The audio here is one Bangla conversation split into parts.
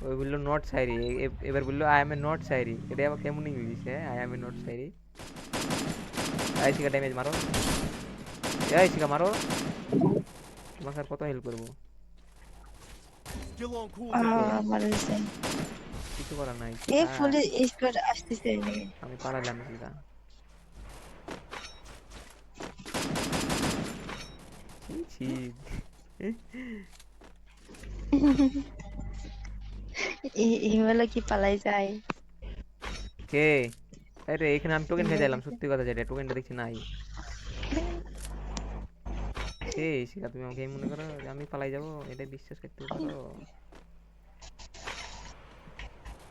ওই বললো নট সাইরি, এবার বললো আই এম এ নট সাইরি। এটা আবার কেমন ইংলিশ? হ্যাঁ, আই এম এ নট সাইরি। এই শিখা ড্যামেজ মারো, এই শিখা মারো, তোমাকে আর কত হেল্প করবো? ওকে, আমার হইছে। কিছু করার নাই এই শিখা। ফুলে স্কোয়াড আসতেছে। আমি পালালাম শিখা। ছি ছি। হিমেলা কি পালাই যায়? কে? আরে এখানে আমি টোকেন খেয়ে দিলাম, সত্যি কথা যেটা, টোকেনটা দেখছি নাই। কে শিখা, তুমি আমাকে এই মনে করো যে আমি পালাই যাবো? এটা বিশ্বাস করতে পারো?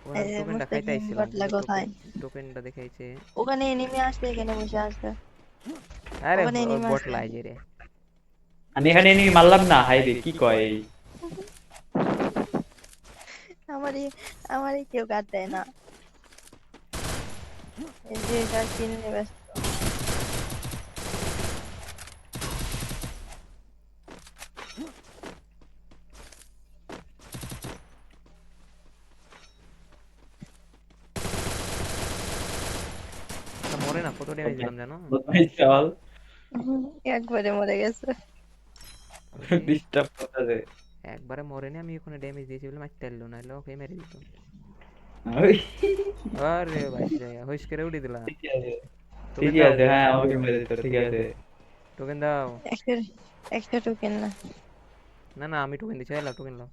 ওখানে আমি টোকেনটা খাইতে মুস্তাকিম আইছিলাম, বটলা কিন্তু টোকেন, কোথায়? টোকেনটা দেখাইছে। ওখানে এনিমি আসছে, এখানে বসে আছে। আরে ওখানে এনিমি বট আছে। লাই যে রে। আমি এখানে এনিমি মারলাম না, হাই রে কি কয় এই। আমারই আমারই কেউ কাট দেয় না। এই যে এটা কিল নিয়ে ব্যস্ত। এটা মরে না, কত ড্যামেজ দিলাম জানো? বদমাইশ চাল একবারে মরে গেছে। ওরে, ডিস্টার্ব করতেছে। একবারে মরেনি, আমি ওখানে ড্যামেজ দিয়েছি বলে মারতে পারলো না, হলে ওকে মেরে দিত। ওই আরে বাইশ রে, হুইস করে উড়ি দিলা। ঠিকই আছে, টোকেন ঠিকই দাও, আছে, হ্যাঁ আমাকে মেরে দিত, ঠিক আছে। টোকেন দাও। একটা একটা টোকেন না। না না, আমি টোকেন দিচ্ছি, এলাও টোকেন লাও।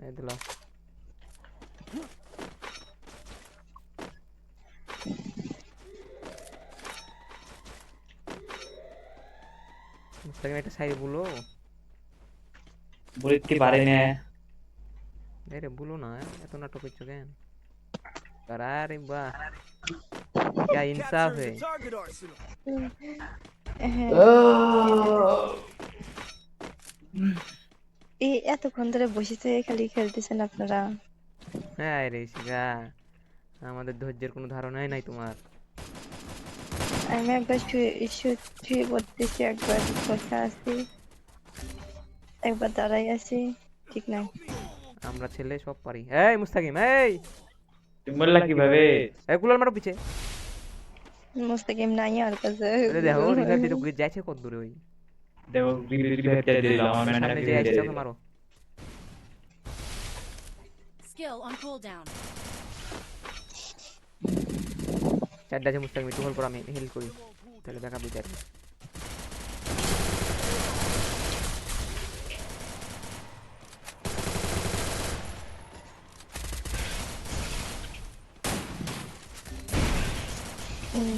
এই দিলাও। মুস্তাকিম একটা সাইড বলো। বলতে পারে না। আরে বলো না, এত নাটক করছো কেন? আরে বাহ, क्या इंसाफ है। হ্যাঁ, এই এতক্ষণ ধরে বসে থেকে খালি খেলতেছেন আপনারা। হ্যাঁ রে শিখা, আমাদের ধৈর্যের কোনো ধারণাই নাই তোমার। আমি একবার শুয়ে পড়তেছি, একবার বসে আছি, একবার দাঁড়াই আছি, ঠিক নাই। আমরা ছেলে সব পারি। এই মুস্তাকিম, এই তুমি বললা কিভাবে? এই কুলার মারো পিছে। মুস্তাকিম নাই আর কাছে। ওই যে দেখো রিভাইভ দিতে গিয়ে যাইছে কত দূরে ওই। দেখো রিভাইভ দিয়ে দিল, আমার ওই ম্যান্ডালা সামনে যে রিভাইভ আসছে দিয়ে ওকে দিল। মারো। Skill on cooldown. চারটা আছে মুস্তাকিম, একটু হোল্ড করো, আমি হেল করি, তাহলে ব্যাকআপ দিতে পারবো।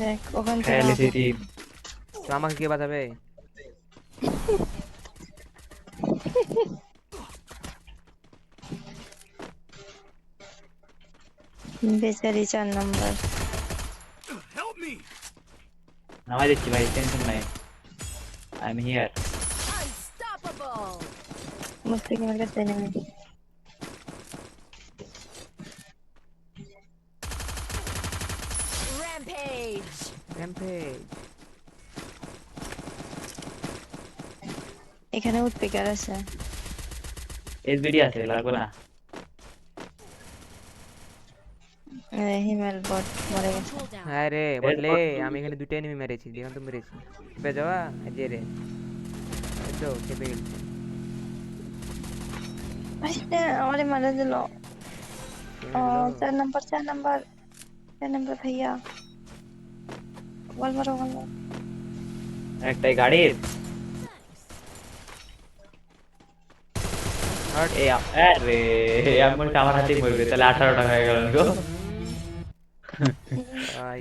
দেখ ওখান থেকে খেয়ালি সিটি। তো আমাকে কে বাঁচাবে? বেচারি 4 নম্বর। নামাই দিচ্ছি ভাই, টেনশন নাই, আই এম হিয়ার। Unstoppable. মুস্তাকিমের কাছে নেমে Rampage. র্যাম্পেজ। এখানে উৎপেকার আছে। এসবিডি আছে, লাগবে না। হিমেল বট মরে On গেছে। cooldown. হ্যাঁ রে বটলে, এরপর আমি এখানে দুটো এনিমি মেরেছি, দেখুন তো মেরেছি। চেপে যাওয়া যে রে, এই তো চেপে গেছে। আসলে আমারে মারা দিল। কে মেরলো? 4 নম্বর, 4 নম্বর, 4 নম্বর ভাইয়া। বল মারো, বল মারো। একটাই গাড়ির হার্ট। এই আরে আমি মনে হচ্ছে আমার হাতেই মরবে, তাহলে 18টা হয়ে গেল গো। ভাই